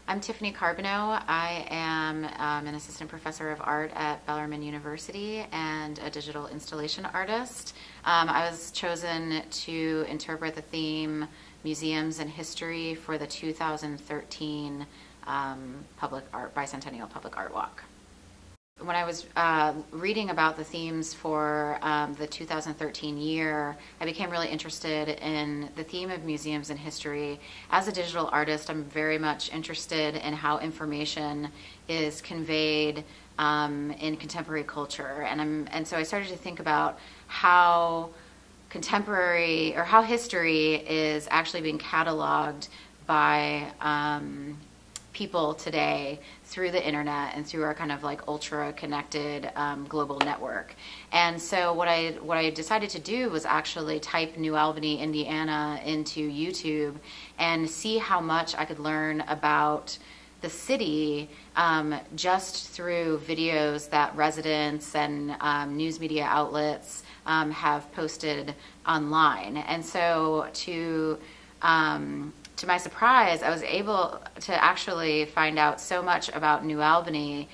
I'm Tiffany Carbonneau. I am an assistant professor of art at Bellarmine University and a digital installation artist. I was chosen to interpret the theme Museums and History for the 2013 Bicentennial Public Art Walk. When I was reading about the themes for the 2013 year, I became really interested in the theme of museums and history. As a digital artist, I'm very much interested in how information is conveyed in contemporary culture. And so I started to think about how contemporary or how history is actually being cataloged by people today through the internet and through our kind of like ultra connected global network. And so what I decided to do was actually type New Albany, Indiana into YouTube and see how much I could learn about the city just through videos that residents and news media outlets have posted online. And so to my surprise, I was able to actually find out so much about New Albany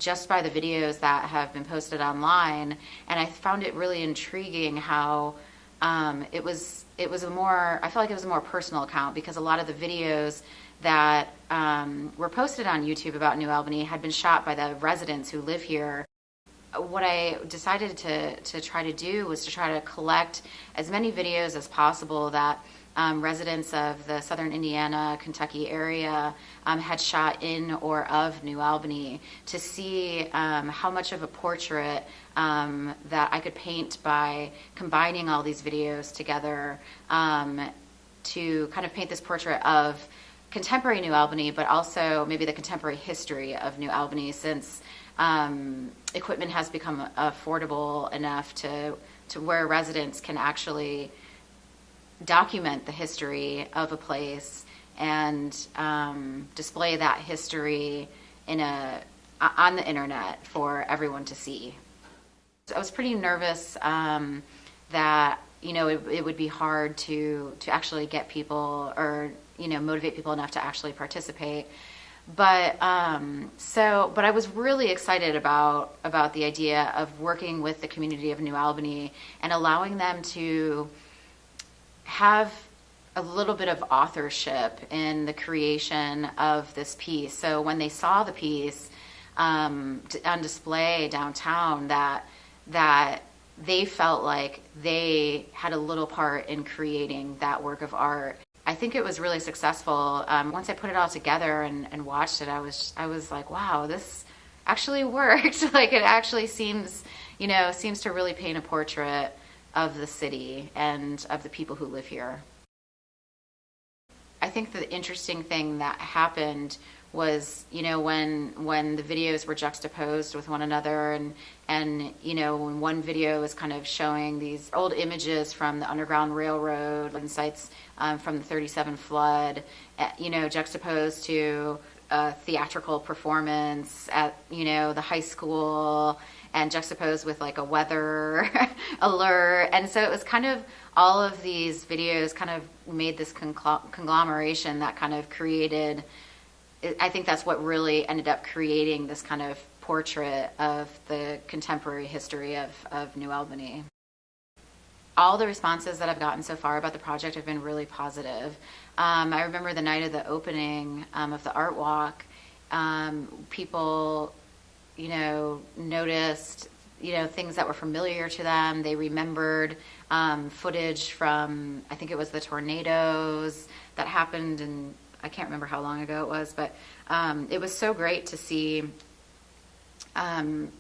just by the videos that have been posted online, and I found it really intriguing how it was a more, I felt like it was a more personal account, because a lot of the videos that were posted on YouTube about New Albany had been shot by the residents who live here. What I decided to try to do was to try to collect as many videos as possible that residents of the southern Indiana, Kentucky area had shot in or of New Albany, to see how much of a portrait that I could paint by combining all these videos together to kind of paint this portrait of contemporary New Albany, but also maybe the contemporary history of New Albany, since equipment has become affordable enough to where residents can actually document the history of a place and display that history on the internet for everyone to see. So I was pretty nervous that it would be hard to actually get people or motivate people enough to actually participate. But but I was really excited about the idea of working with the community of New Albany and allowing them to have a little bit of authorship in the creation of this piece. So when they saw the piece on display downtown, that they felt like they had a little part in creating that work of art. I think it was really successful. Once I put it all together and watched it, I was like, wow, this actually worked. Like, it actually seems to really paint a portrait of the city and of the people who live here. I think the interesting thing that happened was, when the videos were juxtaposed with one another, and when one video is kind of showing these old images from the Underground Railroad and sites from the 37 flood, juxtaposed to a theatrical performance at, the high school, and juxtaposed with like a weather alert. And so it was kind of, all of these videos kind of made this conglomeration that kind of created, I think that's what really ended up creating this kind of portrait of the contemporary history of New Albany. All the responses that I've gotten so far about the project have been really positive. I remember the night of the opening of the art walk, people noticed things that were familiar to them. They remembered footage from, I think it was the tornadoes that happened, and I can't remember how long ago it was, but it was so great to see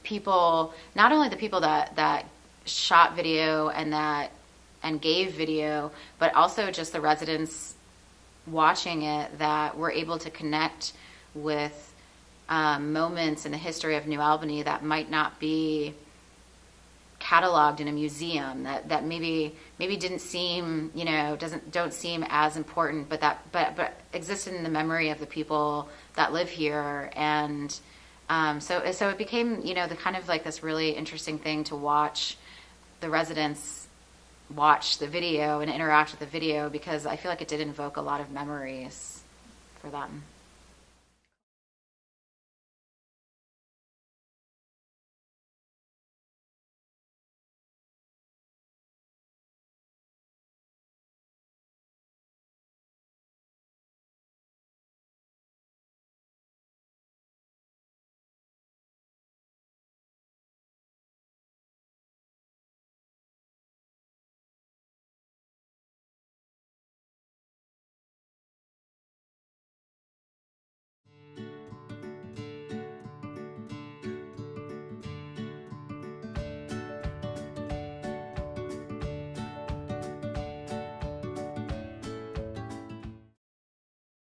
people, not only the people that shot video and gave video, but also just the residents watching it, that were able to connect with moments in the history of New Albany that might not be cataloged in a museum, that maybe didn't seem, don't seem as important, but existed in the memory of the people that live here. And so it became, the kind of like this really interesting thing to watch the residents watch the video and interact with the video, because I feel like it did invoke a lot of memories for them.